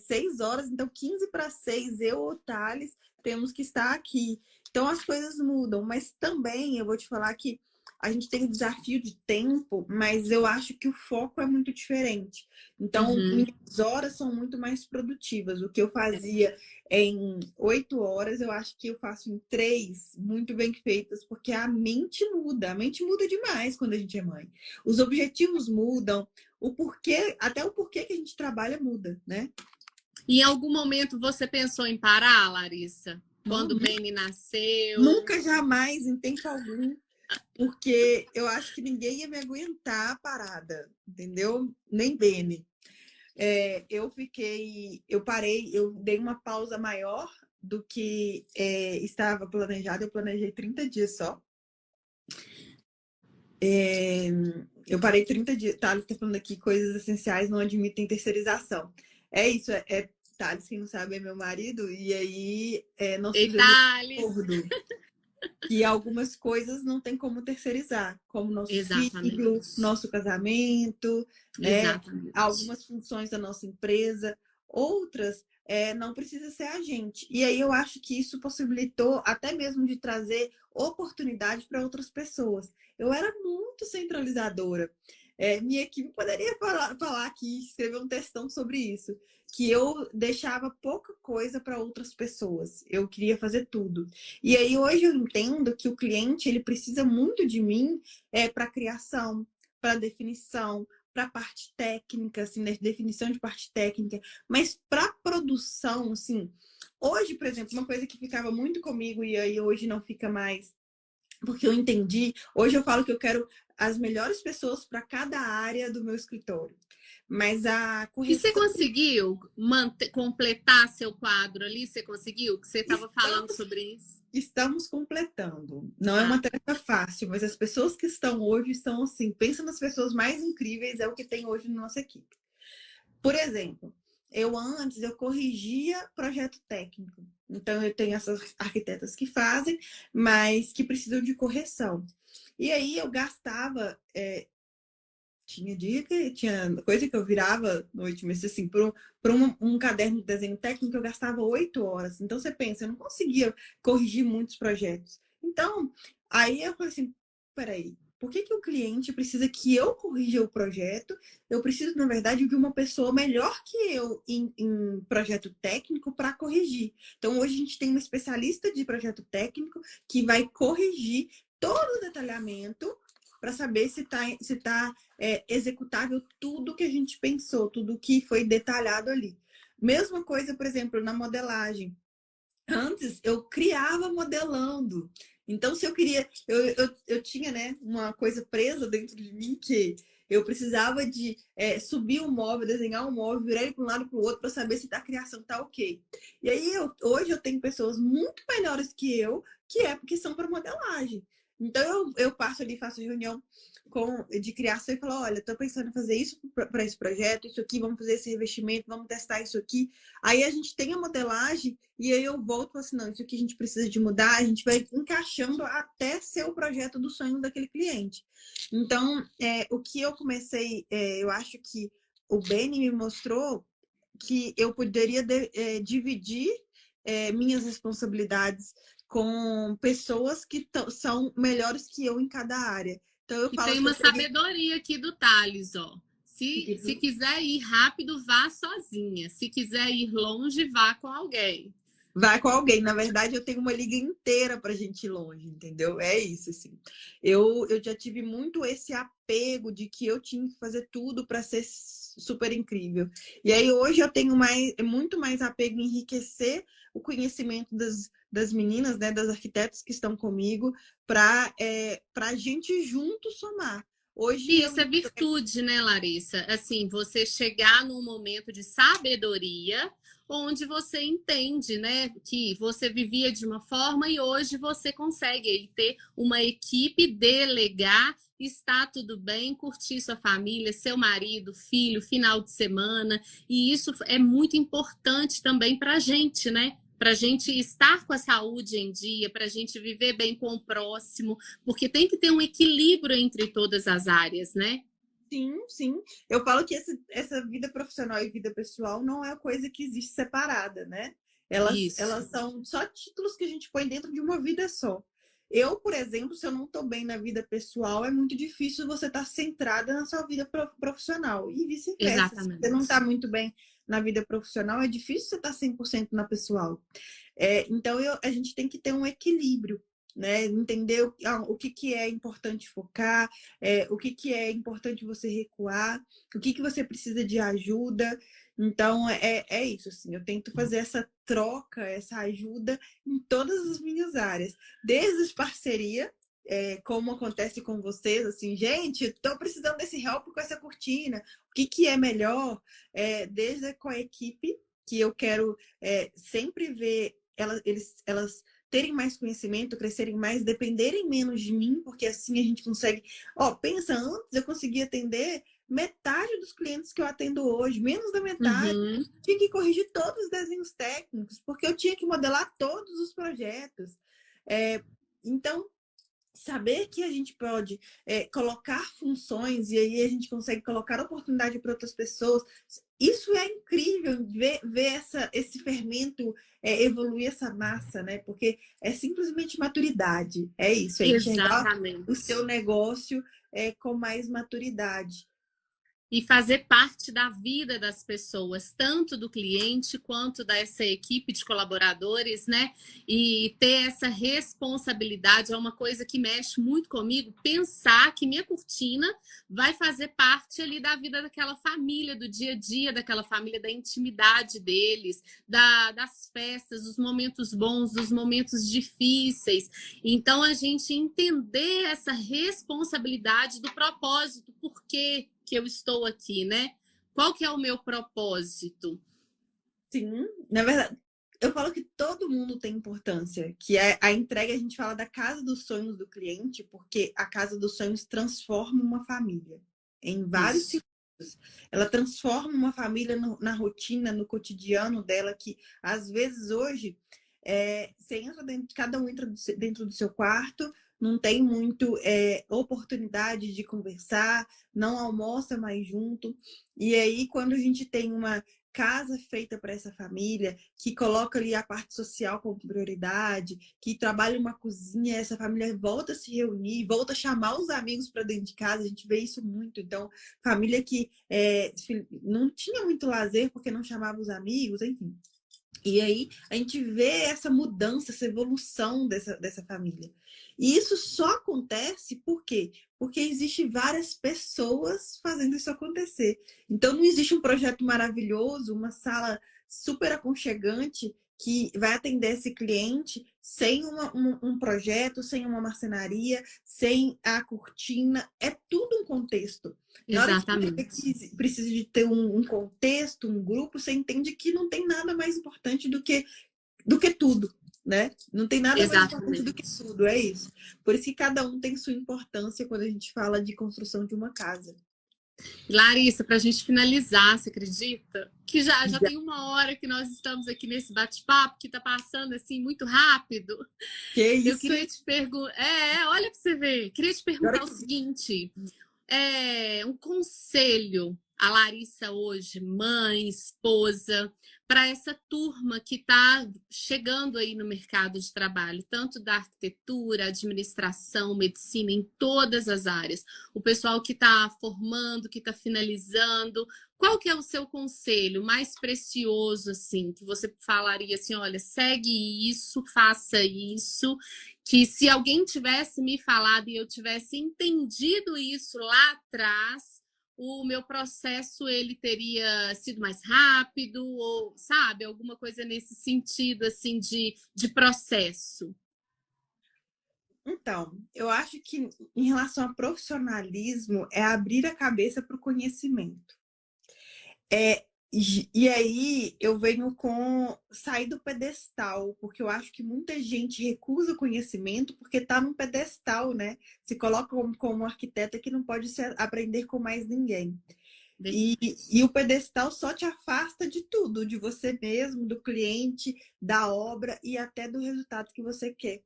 S2: 6 horas, então 15 para 6, eu ou o Thales temos que estar aqui. Então as coisas mudam, mas também eu vou te falar que a gente tem o desafio de tempo, mas eu acho que o foco é muito diferente. Então, minhas horas são muito mais produtivas. O que eu fazia em 8 horas, eu acho que eu faço em 3, muito bem feitas, porque a mente muda demais quando a gente é mãe. Os objetivos mudam, o porquê, até o porquê que a gente trabalha muda, né?
S1: Em algum momento você pensou em parar, Larissa? Quando o
S2: Não,
S1: Benny nasceu?
S2: nunca, jamais, em tempo algum, porque eu acho que ninguém ia me aguentar parada, entendeu? Nem Benny. Eu parei, eu dei uma pausa maior do que estava planejado. Eu planejei 30 dias só. Eu parei 30 dias. Thales está falando aqui, coisas essenciais não admitem terceirização. É isso, Thales, quem não sabe, é meu marido, e aí nós
S1: Ei,
S2: fizemos um
S1: Thales!
S2: acordo que algumas coisas não tem como terceirizar, como nosso filho,
S1: Exatamente.
S2: nosso casamento, né?
S1: Exatamente.
S2: Algumas funções da nossa empresa, outras não precisa ser a gente. E aí eu acho que isso possibilitou até mesmo de trazer oportunidade para outras pessoas. Eu era muito centralizadora. Minha equipe poderia falar aqui, escrever um textão sobre isso, que eu deixava pouca coisa para outras pessoas. Eu queria fazer tudo. E aí hoje eu entendo que o cliente ele precisa muito de mim para criação, para definição, para parte técnica, assim, né? Definição de parte técnica, mas para produção, assim, hoje, por exemplo, uma coisa que ficava muito comigo e aí hoje não fica mais, porque eu entendi, hoje eu falo que eu quero as melhores pessoas para cada área do meu escritório. Mas a
S1: E você
S2: correção
S1: conseguiu completar seu quadro ali? Você conseguiu? Que você estava falando
S2: estamos
S1: sobre isso?
S2: Estamos completando. Não é
S1: Ah,
S2: uma tarefa fácil, mas as pessoas que estão hoje estão assim. Pensa nas pessoas mais incríveis, é o que tem hoje na nossa equipe. Por exemplo, eu corrigia projeto técnico. Então, eu tenho essas arquitetas que fazem, mas que precisam de correção. E aí eu gastava tinha dia que tinha coisa que eu virava noite, mas assim, por um caderno de desenho técnico eu gastava 8 horas. Então você pensa, eu não conseguia corrigir muitos projetos. Então, aí eu falei assim, peraí, por que o cliente precisa que eu corrija o projeto? Eu preciso, na verdade, de uma pessoa melhor que eu em projeto técnico para corrigir. Então, hoje a gente tem uma especialista de projeto técnico que vai corrigir todo o detalhamento para saber se tá executável tudo que a gente pensou, tudo que foi detalhado ali. Mesma coisa, por exemplo, na modelagem. Antes eu criava modelando. Então, se eu queria, eu tinha, né, uma coisa presa dentro de mim que eu precisava de subir um móvel, desenhar um móvel, virar ele para um lado para o outro para saber se a criação tá ok. E aí, hoje eu tenho pessoas muito melhores que eu, que são para modelagem. Então, eu passo ali, faço reunião de criação e falo, olha, estou pensando em fazer isso para esse projeto, isso aqui, vamos fazer esse revestimento, vamos testar isso aqui. Aí a gente tem a modelagem e aí eu volto e falo assim, não, isso aqui a gente precisa de mudar, a gente vai encaixando até ser o projeto do sonho daquele cliente. Então, o que eu comecei, eu acho que o Benny me mostrou que eu poderia dividir minhas responsabilidades com pessoas que são melhores que eu em cada área. Então, eu
S1: e
S2: falo
S1: tem
S2: que
S1: uma
S2: eu peguei.
S1: sabedoria aqui do Thales, ó. Se quiser ir rápido, vá sozinha. Se quiser ir longe, vá com alguém.
S2: Vai com alguém. Na verdade, eu tenho uma liga inteira pra gente ir longe, entendeu? É isso, assim. Eu já tive muito esse apego de que eu tinha que fazer tudo para ser super incrível. E aí, hoje, eu tenho muito mais apego em enriquecer o conhecimento das meninas, né, das arquitetas que estão comigo, para a gente junto somar. Hoje
S1: E
S2: eu
S1: isso é virtude, né, Larissa? Assim, você chegar num momento de sabedoria, onde você entende, né, que você vivia de uma forma e hoje você consegue aí ter uma equipe, delegar, está tudo bem, curtir sua família, seu marido, filho, final de semana. E isso é muito importante também para a gente, né? Para a gente estar com a saúde em dia, para a gente viver bem com o próximo, porque tem que ter um equilíbrio entre todas as áreas, né?
S2: Sim, sim. Eu falo que essa vida profissional e vida pessoal não é coisa que existe separada, né? Elas
S1: Isso.
S2: são só títulos que a gente põe dentro de uma vida só. Eu, por exemplo, se eu não estou bem na vida pessoal, é muito difícil você estar centrada na sua vida profissional. E vice-versa. Se você não
S1: Exatamente.
S2: está muito bem na vida profissional, é difícil você estar 100% na pessoal. Então, a gente tem que ter um equilíbrio, né? Entender o que é importante focar, o que é importante você recuar, o que você precisa de ajuda. Então, é isso, assim, eu tento fazer essa troca, essa ajuda em todas as minhas áreas. Desde parceria, como acontece com vocês, assim, gente, estou precisando desse help com essa cortina, o que é melhor, desde com a equipe, que eu quero sempre ver elas terem mais conhecimento, crescerem mais, dependerem menos de mim, porque assim a gente consegue. Ó, pensa, antes eu conseguia atender metade dos clientes que eu atendo hoje, menos da metade.
S1: Uhum.
S2: Tinha que corrigir todos os desenhos técnicos, porque eu tinha que modelar todos os projetos. Então, saber que a gente pode colocar funções e aí a gente consegue colocar oportunidade para outras pessoas. Isso é incrível, ver esse fermento evoluir essa massa, né? Porque é simplesmente maturidade. É isso, é enxergar o
S1: Exatamente.
S2: seu negócio com mais maturidade.
S1: E fazer parte da vida das pessoas, tanto do cliente quanto dessa equipe de colaboradores, né? E ter essa responsabilidade é uma coisa que mexe muito comigo, pensar que minha cortina vai fazer parte ali da vida daquela família, do dia a dia daquela família, da intimidade deles, das festas, dos momentos bons, dos momentos difíceis. Então, a gente entender essa responsabilidade do propósito, por quê que eu estou aqui, né? Qual que é o meu propósito?
S2: Sim, na verdade, eu falo que todo mundo tem importância, que é a entrega, a gente fala da casa dos sonhos do cliente, porque a casa dos sonhos transforma uma família em vários
S1: Isso.
S2: sentidos. Ela transforma uma família na rotina, no cotidiano dela, que às vezes hoje você entra dentro, cada um entra dentro do seu quarto, não tem muito oportunidade de conversar, não almoça mais junto. E aí, quando a gente tem uma casa feita para essa família, que coloca ali a parte social como prioridade, que trabalha uma cozinha, essa família volta a se reunir, volta a chamar os amigos para dentro de casa, a gente vê isso muito. Então, família que não tinha muito lazer porque não chamava os amigos, enfim. E aí a gente vê essa mudança, essa evolução dessa família. E isso só acontece por quê? Porque existem várias pessoas fazendo isso acontecer. Então não existe um projeto maravilhoso, uma sala super aconchegante que vai atender esse cliente sem um projeto, sem uma marcenaria, sem a cortina. É tudo um contexto. Na hora que
S1: Exatamente.
S2: você precisa de ter um contexto, um grupo, você entende que não tem nada mais importante do que tudo, né? Não tem nada mais importante do que
S1: Exatamente.
S2: tudo, é isso. Por isso que cada um tem sua importância quando a gente fala de construção de uma casa.
S1: Larissa, para a gente finalizar, você acredita? Que já
S2: Já.
S1: tem 1 hora que nós estamos aqui nesse bate-papo, que está passando assim muito rápido.
S2: Que
S1: Eu
S2: isso?
S1: queria te perguntar. Olha para você ver. Queria te
S2: Agora
S1: perguntar o
S2: que
S1: seguinte: um conselho a Larissa hoje, mãe, esposa, para essa turma que está chegando aí no mercado de trabalho, tanto da arquitetura, administração, medicina, em todas as áreas. O pessoal que está formando, que está finalizando. Qual que é o seu conselho mais precioso, assim, que você falaria assim, olha, segue isso, faça isso, que se alguém tivesse me falado e eu tivesse entendido isso lá atrás, o meu processo ele teria sido mais rápido, ou, sabe, alguma coisa nesse sentido, assim, de processo.
S2: Então, eu acho que em relação a profissionalismo é abrir a cabeça para o conhecimento. E aí eu venho com sair do pedestal, porque eu acho que muita gente recusa o conhecimento porque está num pedestal, né? Se coloca como arquiteta que não pode aprender com mais ninguém. E o pedestal só te afasta de tudo, de você mesmo, do cliente, da obra e até do resultado que você quer.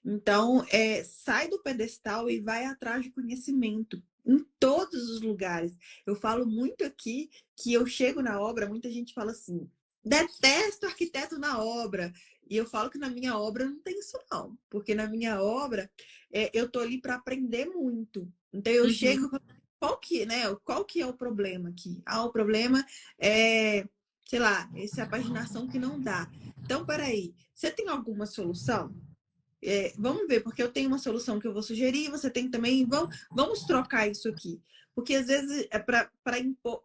S2: Então, sai do pedestal e vai atrás de conhecimento em todos os lugares. Eu falo muito aqui que eu chego na obra, muita gente fala assim: detesto arquiteto na obra. E eu falo que na minha obra não tem isso, não. Porque na minha obra, eu tô ali para aprender muito. Então, eu
S1: Uhum.
S2: chego... Qual que é o problema aqui? Ah, o problema é, sei lá, essa paginação que não dá. Então, peraí, você tem alguma solução? Vamos ver, porque eu tenho uma solução que eu vou sugerir, você tem também. Vamos trocar isso aqui. Porque às vezes é para impor.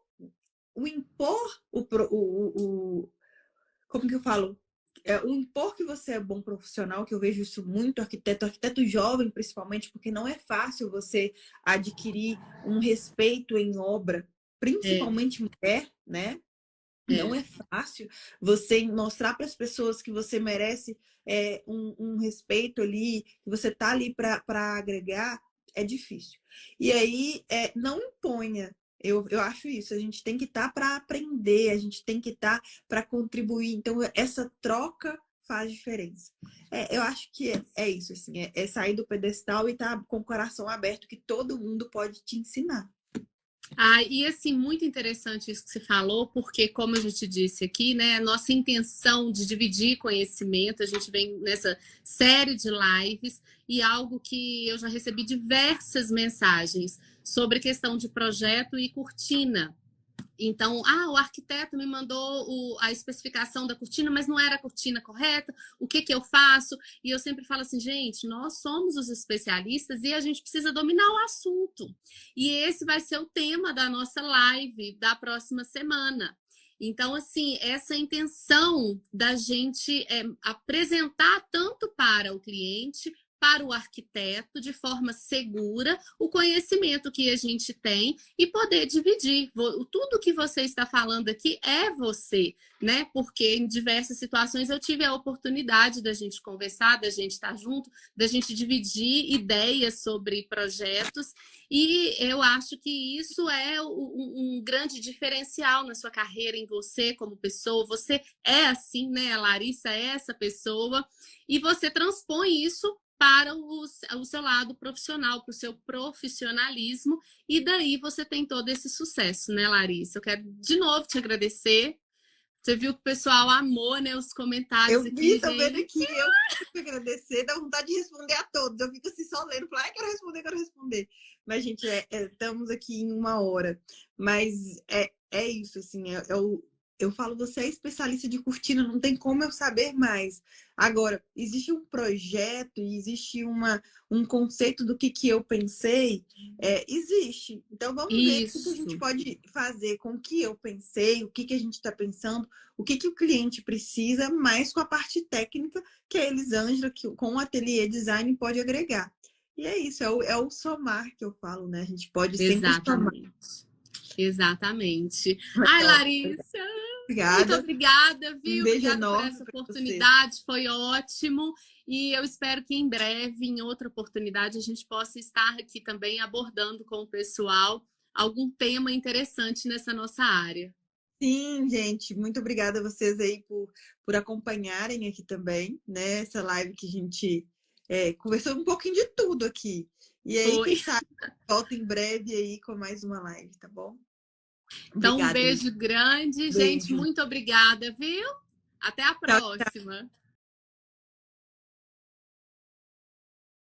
S2: O impor como que eu falo? O impor que você é bom profissional, que eu vejo isso muito, arquiteto jovem principalmente, porque não é fácil você adquirir um respeito em obra,
S1: É,
S2: principalmente mulher, né? Não
S1: é.
S2: é fácil você mostrar para as pessoas que você merece um respeito ali, que você tá ali para agregar, é difícil. E aí, não imponha. Eu acho isso. A gente tem que estar para aprender, a gente tem que estar para contribuir. Então, essa troca faz diferença. Eu acho que é isso, assim, é sair do pedestal e estar com o coração aberto, que todo mundo pode te ensinar.
S1: Ah, e assim, muito interessante isso que você falou, porque, como a gente disse aqui, né, a nossa intenção de dividir conhecimento, a gente vem nessa série de lives e algo que eu já recebi diversas mensagens sobre questão de projeto e cortina. Então, o arquiteto me mandou a especificação da cortina, mas não era a cortina correta. O que eu faço? E eu sempre falo assim, gente, nós somos os especialistas e a gente precisa dominar o assunto. E esse vai ser o tema da nossa live da próxima semana. Então, assim, essa intenção da gente apresentar tanto para o cliente, para o arquiteto, de forma segura, o conhecimento que a gente tem e poder dividir. Tudo que você está falando aqui é você, né? Porque em diversas situações eu tive a oportunidade da gente conversar, da gente estar junto, da gente dividir ideias sobre projetos, e eu acho que isso é um grande diferencial na sua carreira, em você como pessoa. Você é assim, né? A Larissa é essa pessoa, e você transpõe isso para o seu lado profissional, para o seu profissionalismo, e daí você tem todo esse sucesso, né, Larissa? Eu quero de novo te agradecer. Você viu que o pessoal amou, né, os comentários
S2: Eu vi,
S1: aqui,
S2: tô vendo
S1: gente.
S2: aqui, eu tenho que agradecer, dá vontade de responder a todos. Eu fico assim só lendo, falo, ai, quero responder, quero responder. Mas, gente, estamos aqui em 1 hora. Mas é isso, assim, eu falo, você é especialista de cortina, não tem como eu saber mais. Agora, existe um projeto e existe um conceito do que eu pensei, existe. Então, vamos ver o que a gente
S1: Isso,
S2: pode fazer com o que eu pensei, o que a gente está pensando, o que o cliente precisa, mais com a parte técnica que a Elisângela, que com o ateliê design, pode agregar. E é isso, é o somar que eu falo, né? A gente pode sempre somar.
S1: exatamente. Exatamente. Ai,
S2: Legal.
S1: Larissa, muito
S2: Obrigada.
S1: obrigada,
S2: Um
S1: viu?
S2: beijo
S1: Obrigada por
S2: enorme
S1: essa
S2: para você.
S1: oportunidade, foi ótimo. E eu espero que em breve, em outra oportunidade, a gente possa estar aqui também abordando com o pessoal algum tema interessante nessa nossa área.
S2: Sim, gente, muito obrigada a vocês aí por acompanharem aqui também, né? Essa live que a gente conversou um pouquinho de tudo aqui. E aí,
S1: Foi.
S2: quem sabe, volta em breve aí com mais uma live, tá bom?
S1: Então, um
S2: Obrigada,
S1: beijo grande, gente.
S2: beijo.
S1: Muito obrigada, viu? Até a
S2: Tchau.
S1: próxima.